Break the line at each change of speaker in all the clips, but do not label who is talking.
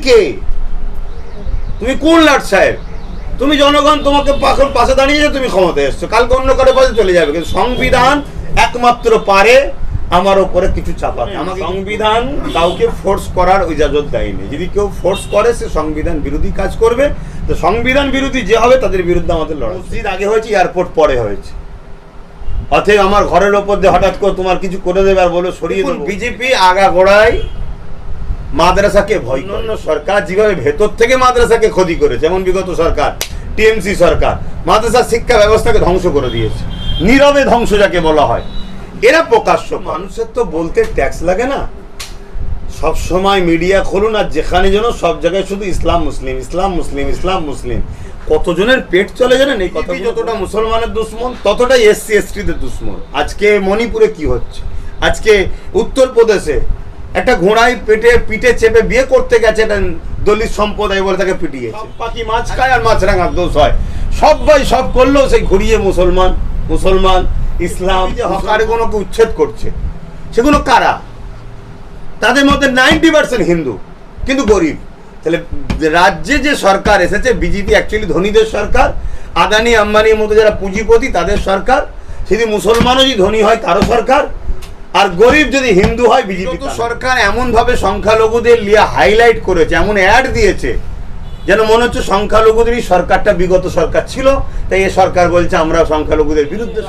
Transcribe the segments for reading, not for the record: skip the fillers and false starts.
কে? তুমি কোন লাট সাহেব? তুমি জনগণ তোমাকে পাশে দাঁড়িয়েছে, তুমি ক্ষমতায় এসছো, কালকে অন্য কারো পাশে চলে যাবে। কিন্তু সংবিধান একমাত্র পারে আমার ওপরে কিছু চাপাতে। আমাকে সংবিধান কাউকে ফোর্স করার ইজাজত দেয়নি। যদি কেউ ফোর্স করে সে সংবিধান বিরোধী কাজ করবে। তো সংবিধান বিরোধী যে হবে তাদের বিরুদ্ধে আমাদের লড়াই। মসজিদ আগে হয়েছে, এয়ারপোর্ট পরে হয়েছে। অতএব আমার ঘরের ওপর দিয়ে হঠাৎ করে তোমার কিছু করে দেবে আর বলে সরিয়ে দেবো। বিজেপি আগাগোড়ায় মাদ্রাসাকে ভয়। অন্য সরকার যেভাবে ভেতর থেকে মাদ্রাসাকে ক্ষতি করেছে, যেমন বিগত সরকার টিএমসি সরকার মাদ্রাসা শিক্ষা ব্যবস্থাকে ধ্বংস করে দিয়েছে, নীরবে ধ্বংস যাকে বলা হয়। এরা প্রকাশ্য। মানুষের তো বলতে ট্যাক্স লাগে না। সব সময় মিডিয়া খুলুন আর যেখানে যেন সব জায়গায় শুধু ইসলাম মুসলিম, ইসলাম মুসলিম, ইসলাম মুসলিম। কতজনের পেট চলে জানেন এই কথা। যতটা মুসলমানের দুশ্মন ততটাই এসসি এসটিদের দুশ্মন। আজকে মণিপুরে কি হচ্ছে, আজকে উত্তরপ্রদেশে একটা ঘোড়ায় পিঠে চেপে বিয়ে করতে গেছে একটা দলিত সম্প্রদায় বলে তাকে পিটিয়েছে। পাখি মাছ খায় আর মাছরাঙার দোষ হয়। সবাই সব করলেও সেই ঘুরিয়ে মুসলমান মুসলমান ইসলাম হকারগুলোকে উচ্ছেদ করছে। সেগুলো কারা? তাদের মধ্যে 90% হিন্দু, কিন্তু গরিব। তাহলে রাজ্যে যে সরকার এসেছে বিজেপি অ্যাকচুয়ালি ধনীদের সরকার, আদানি আম্বানির মতো যারা পুঁজিপতি তাদের সরকার। যদি মুসলমানও যদি ধনী হয় তারও সরকার, আর গরিব যদি হিন্দু হয় বিজেপি সরকার। এমনভাবে সংখ্যালঘুদের লিয়ে হাইলাইট করেছে, এমন অ্যাড দিয়েছে যেন মনে হচ্ছে সংখ্যালঘুদেরই সরকারটা বিগত সরকার ছিল, তাই এ সরকার বলছে আমরা সংখ্যালঘুদের বিরুদ্ধে।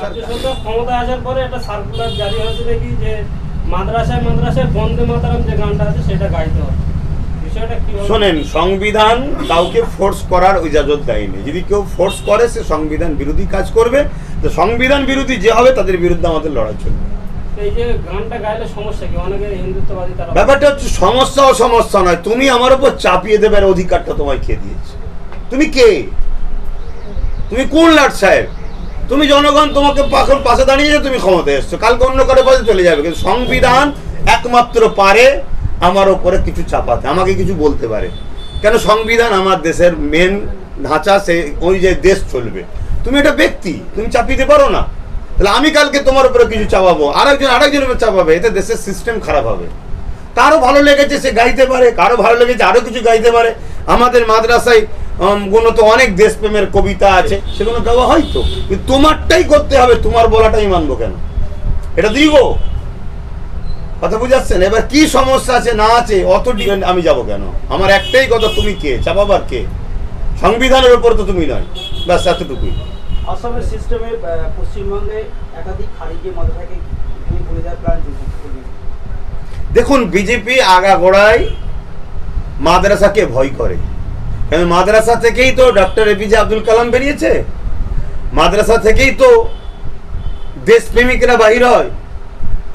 ক্ষমতা আসার পরে একটা সার্কুলার জারি হয়েছে দেখি যে মাদ্রাসায় বন্দে মাতরম যে গানটা আছে সেটা গাইতে হবে। বিষয়টা কি?
শোনেন, সংবিধান কাউকে ফোর্স করার ইজাজত দেয়নি। যদি কেউ ফোর্স করে সে সংবিধান বিরোধী কাজ করবে। তো সংবিধান বিরোধী যে হবে তাদের বিরুদ্ধে আমাদের লড়াই চলবে।
এই যে গানটা গাইলে সমস্যা কি? অনেকে হিন্দুত্ববাদী তারা।
ব্যাপারটা হচ্ছে সমস্যা ও সমস্যা নয়, তুমি আমার উপর চাপিয়ে দেবার অধিকারটা তোমায় খেয়ে দিয়েছে। তুমি কে? তুমি কোন লাট সাহেব? তুমি জনগণ তোমাকে পাশে দাঁড়িয়েছে, তুমি ক্ষমতায় এসছো, কালকে অন্য কারো পাশে চলে যাবে। কিন্তু সংবিধান একমাত্র পারে আমার ওপরে কিছু চাপাতে, আমাকে কিছু বলতে পারে। কেন? সংবিধান আমার দেশের মেন ঢাঁচা, সে অনুযায়ী দেশ চলবে। তুমি একটা ব্যক্তি, তুমি চাপিয়ে পারো না। তাহলে আমি কালকে তোমার উপরে কিছু চাপাবো, আরেকজনের উপর চাপাবে, এতে দেশের সিস্টেম খারাপ হবে। কারো ভালো লেগেছে সে গাইতে পারে, কারো ভালো লেগেছে আরো কিছু গাইতে পারে। আমাদের মাদ্রাসায় গুণত অনেক দেশপ্রেমের কবিতা আছে, সেগুলো গাওয়া হয়। তো তোমারটাই করতে হবে, তোমার বলাটাই মানবো কেন? এটা দিব কথা বুঝাচ্ছেন? এবার কি সমস্যা আছে না আছে অত ডিপেন্ড আমি যাব কেন? আমার একটাই কথা, তুমি কে? চাপাবার কে? সংবিধানের উপর তো তুমি নয়, ব্যাস এতটুকুই।
আসামের সিস্টেমে পশ্চিমবঙ্গে একাধিক খারিজে মাদ্রাসাকে ভেঙে দেওয়ার প্ল্যান চলছে।
দেখুন, বিজেপি আগাগোড়ায় মাদ্রাসাকে ভয় করে। কারণ মাদ্রাসা থেকেই তো ডক্টর এপিজে আব্দুল কালাম বেরিয়েছে, মাদ্রাসা থেকেই তো দেশপ্রেমিকরা বাহির হয়।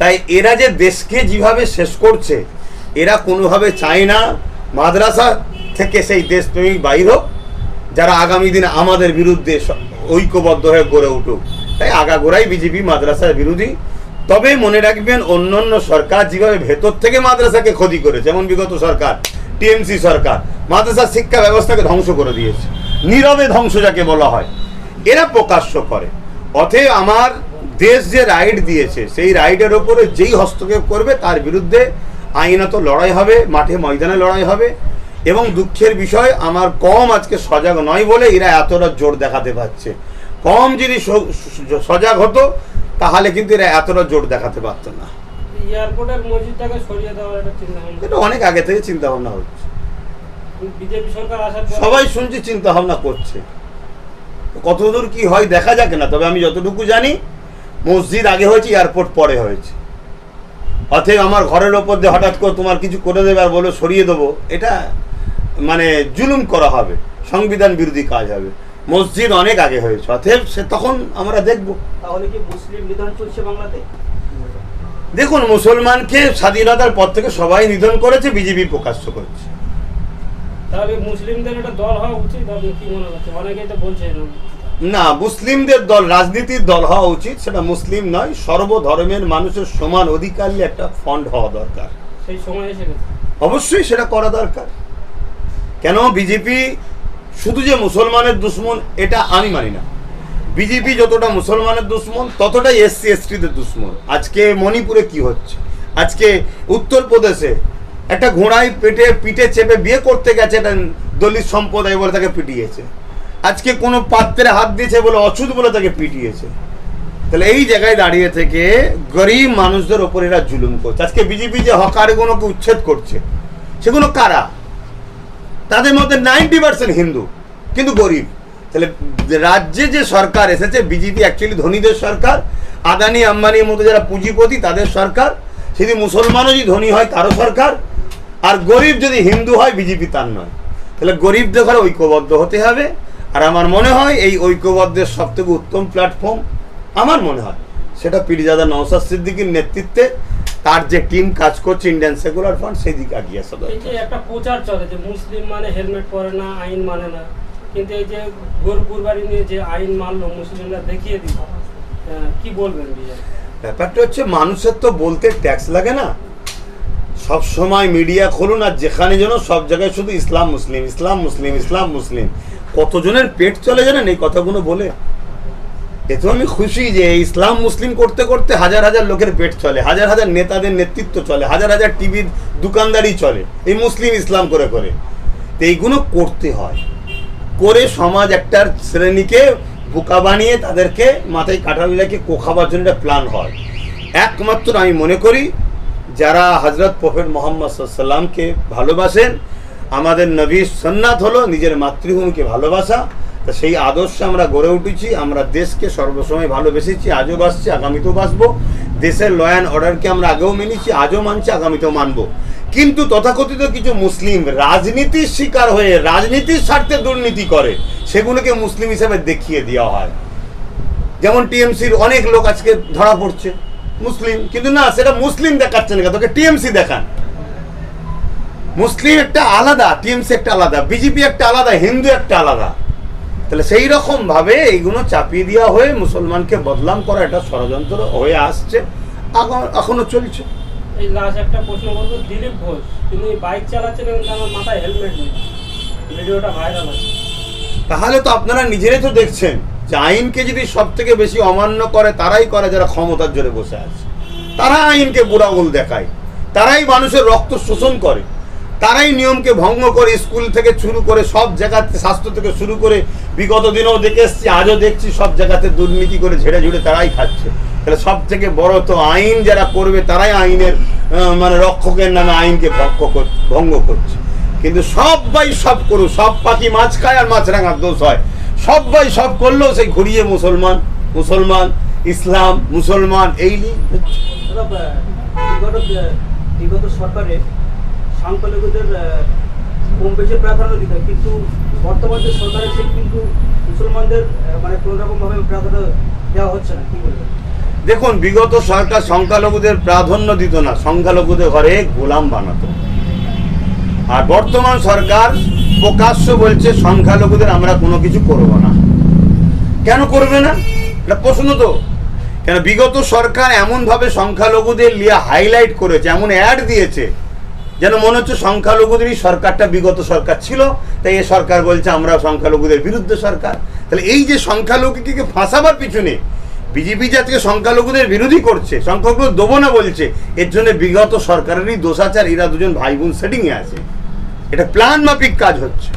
তাই এরা যে দেশকে যেভাবে শেষ করছে, এরা কোনোভাবে চায় না মাদ্রাসা থেকে সেই দেশপ্রেমিক বাহির হোক, যারা আগামী দিনে আমাদের বিরুদ্ধে ঐক্যবদ্ধ হয়ে গড়ে উঠুক। তাই আগাগোড়াই বিজেপি মাদ্রাসার বিরোধী। তবে মনে রাখবেন, অন্যান্য সরকার যেভাবে ভেতর থেকে মাদ্রাসাকে ক্ষতি করেছে, যেমন বিগত সরকার টিএমসি সরকার মাদ্রাসা শিক্ষা ব্যবস্থাকে ধ্বংস করে দিয়েছে, নীরবে ধ্বংস যাকে বলা হয়। এরা প্রকাশ্য করে। অতএব আমার দেশ যে রাইট দিয়েছে, সেই রাইটের ওপরে যেই হস্তক্ষেপ করবে তার বিরুদ্ধে আইনত লড়াই হবে, মাঠে ময়দানে লড়াই হবে। এবং দুঃখের বিষয়, আমার কম আজকে সজাগ নয় বলে এরা এতটা জোর দেখাতে পারছে। কম যদি সজাগ হতো তাহলে কিন্তু এরা এতটা জোর দেখাতে পারত না।
এয়ারপোর্টের মসজিদটাকে সরিয়ে দেওয়ার একটা চিন্তা ভাবনা,
এটা অনেক আগে থেকে চিন্তা ভাবনা হচ্ছে।
বিজেপি সরকার আসার পর
সবাই শুনছি চিন্তা ভাবনা করছে। কতদূর কি হয় দেখা যাক না। তবে আমি যতটুকু জানি, মসজিদ আগে হয়েছে, এয়ারপোর্ট পরে হয়েছে। অতএব আমার ঘরের ওপর দিয়ে হঠাৎ করে তোমার কিছু করে দেবে আর বলে সরিয়ে দেবো, এটা মানে জুলুম করা হবে, সংবিধান বিরোধী কাজ হবে। মসজিদ অনেক আগে হয়েছে, অতএব সে তখন আমরা দেখব।
তাহলে কি মুসলিম নিধন চলছে বাংলাতে?
দেখুন, মুসলমানকে স্বাধীনতার পর থেকে সবাই নিধন করেছে, বিজেপি প্রকাশ্য করছে।
তাহলে মুসলিমদের একটা দল হওয়া উচিত, আপনি কি মনে করছেন? অনেকেই তো বলছে
না, মুসলিমদের দল রাজনীতির দল হওয়া উচিত। সেটা মুসলিম নয়, সর্বধর্মের মানুষের সমান অধিকার নিয়ে একটা ফন্ড হওয়া দরকার।
সেই সময় এসে গেছে,
অবশ্যই সেটা করা দরকার। কেন বিজেপি শুধু যে মুসলমানের দুশ্মন এটা আমি মানি না। বিজেপি যতটা মুসলমানের দুশ্মন ততটাই এসসি এসটিদের দুশ্মন। আজকে মণিপুরে কি হচ্ছে, আজকে উত্তরপ্রদেশে একটা ঘোড়ায় পিঠে চেপে বিয়ে করতে গেছে, একটা দলিত সম্প্রদায় বলে তাকে পিটিয়েছে। আজকে কোনো পাত্রে হাত দিয়েছে বলে অছুত বলে তাকে পিটিয়েছে। তাহলে এই জায়গায় দাঁড়িয়ে থেকে গরিব মানুষদের ওপর এরা জুলুম করছে। আজকে বিজেপি যে হকারগুলোকে উচ্ছেদ করছে, সেগুলো কারা? তাদের মধ্যে 90% হিন্দু, কিন্তু গরিব। তাহলে রাজ্যে যে সরকার এসেছে, বিজেপি অ্যাকচুয়ালি ধনীদের সরকার, আদানি আম্বানির মতো যারা পুঁজিপতি তাদের সরকার। যদি মুসলমানও যদি ধনী হয় তারও সরকার, আর গরিব যদি হিন্দু হয় বিজেপি তার নয়। তাহলে গরিবদের ঘরে ঐক্যবদ্ধ হতে হবে। আর আমার মনে হয় এই ঐক্যবদ্ধের সব থেকে উত্তম প্ল্যাটফর্ম আমার মনে হয় সেটা পীরজাদা নওশাদ সিদ্দিকীর নেতৃত্বে তার যে টিম কাজ করছে ইন্ডিয়ান সেকুলার ফ্রন্ট, সেই দিকে এগিয়ে আসা
এই যে একটা প্রচার চলে যে মুসলিম মানে হেলমেট পরে না, আইন মানে না, কিন্তু এই যে গরু কুরবানি নিয়ে যে আইন মানলো মুসলিমরা দেখিয়ে দিল, কি বলবেন বিজয়?
ব্যাপারটা হচ্ছে মানুষের তো বলতে ট্যাক্স লাগে না। সব সময় মিডিয়া খুলুন আর যেখানে যেন সব জায়গায় শুধু ইসলাম মুসলিম, ইসলাম মুসলিম, ইসলাম মুসলিম। কতজনের পেট চলে জানেন এই কথাগুলো বলে? এতেও আমি খুশি যে ইসলাম মুসলিম করতে করতে হাজার হাজার লোকের পেট চলে, হাজার হাজার নেতাদের নেতৃত্ব চলে, হাজার হাজার টিভির দোকানদারি চলে এই মুসলিম ইসলাম করে করে। তো এইগুলো করতে হয়, করে সমাজ একটা শ্রেণীকে বোকা বানিয়ে তাদেরকে মাথায় কাঁঠাল রেখে কোখাবার জন্য একটা প্ল্যান হয়। একমাত্র আমি মনে করি যারা হজরত প্রফেট মোহাম্মদ সাল্লামকে ভালোবাসেন, আমাদের নবীর সুন্নাত হলো নিজের মাতৃভূমিকে ভালোবাসা। তা সেই আদর্শে আমরা গড়ে উঠেছি, আমরা দেশকে সর্বসময় ভালোবেসেছি, আজও বাসছি, আগামীতেও বাসবো। দেশের ল অ্যান্ড অর্ডারকে আমরা আগেও মেনেছি, আজও মানছি, আগামীতেও মানবো। কিন্তু তথাকথিত কিছু মুসলিম রাজনীতির শিকার হয়ে রাজনীতির স্বার্থে দুর্নীতি করে, সেগুলোকে মুসলিম হিসেবে দেখিয়ে দেওয়া হয়। যেমন টিএমসির অনেক লোক আজকে ধরা পড়ছে মুসলিম, কিন্তু না, সেটা মুসলিম দেখাচ্ছেন না, তোকে টিএমসি দেখান। মুসলিম একটা আলাদা, টিএমসি একটা আলাদা, বিজেপি একটা আলাদা, হিন্দু একটা আলাদা। তাহলে সেই রকম ভাবে এইগুলো চাপিয়ে দেওয়া হয়ে মুসলমানকে বদনাম করা একটা ষড়যন্ত্র হয়ে আসছে, এখনো চলছে।
এই লাস্ট একটা প্রশ্ন করবো, দিলীপ ঘোষ তিনি বাইক চালাচ্ছেন এবং তার মাথায় হেলমেট নেই, ভিডিওটা ভাইরাল আছে।
তাহলে তো আপনারা নিজেরাই তো দেখছেন যে আইনকে যদি সব থেকে বেশি অমান্য করে তারাই করে যারা ক্ষমতার জোরে বসে আছে। তারা আইনকে বুড়া আঙুল দেখায়, তারাই মানুষের রক্ত শোষণ করে, তারাই নিয়মকে ভঙ্গ করে, স্কুল থেকে শুরু করে সব জায়গাতে, স্বাস্থ্য থেকে শুরু করে বিগত দিনেও দেখে এসছি, আজও দেখছি, সব জায়গাতে দুর্নীতি করে ঝেড়ে ঝুড়ে তারাই খাচ্ছে। তাহলে সব থেকে বড় তো আইন যারা করবে তারাই আইনের মানে রক্ষকের নামে আইনকে ভঙ্গ করছে। কিন্তু সবাই সব করুক, সব পাখি মাছ খায় আর মাছরাঙার দোষ হয়, সবাই সব করলেও সেই ঘুরিয়ে মুসলমান মুসলমান, ইসলাম মুসলমান, এই নিয়ে
বিগত সরকারে সংখ্যালঘুদের কম বেশি প্রাধান্য দিত, কিন্তু বর্তমান যে সরকার আছে কিন্তু মুসলমানদের মানে কোনো রকমভাবে প্রাধান্য দেওয়া হচ্ছে না, কি বলবেন?
দেখুন, বিগত সরকার সংখ্যালঘুদের প্রাধান্য দিত না, সংখ্যালঘুদের ঘরে গোলাম বানাতো। আর বর্তমান সরকার প্রকাশ্য বলছে সংখ্যালঘুদের আমরা কোনো কিছু করব না। কেন করবে না? এটা প্রশ্ন তো। কেন বিগত সরকার এমনভাবে সংখ্যালঘুদের নিয়ে হাইলাইট করেছে, এমন অ্যাড দিয়েছে যেন মনে হচ্ছে সংখ্যালঘুদেরই সরকারটা বিগত সরকার ছিল, তাই এ সরকার বলছে আমরা সংখ্যালঘুদের বিরুদ্ধে সরকার। তাহলে এই যে সংখ্যালঘুকে ফাঁসাবার পিছনে বিজেপি যাতে সংখ্যালঘুদের বিরোধী করছে, সংখ্যালঘু দেবো না বলছে, এর জন্য বিগত সরকারেরই দোষাচার। এরা দুজন ভাই বোন সেটিংয়ে আছে, এটা প্ল্যান মাফিক কাজ হচ্ছে।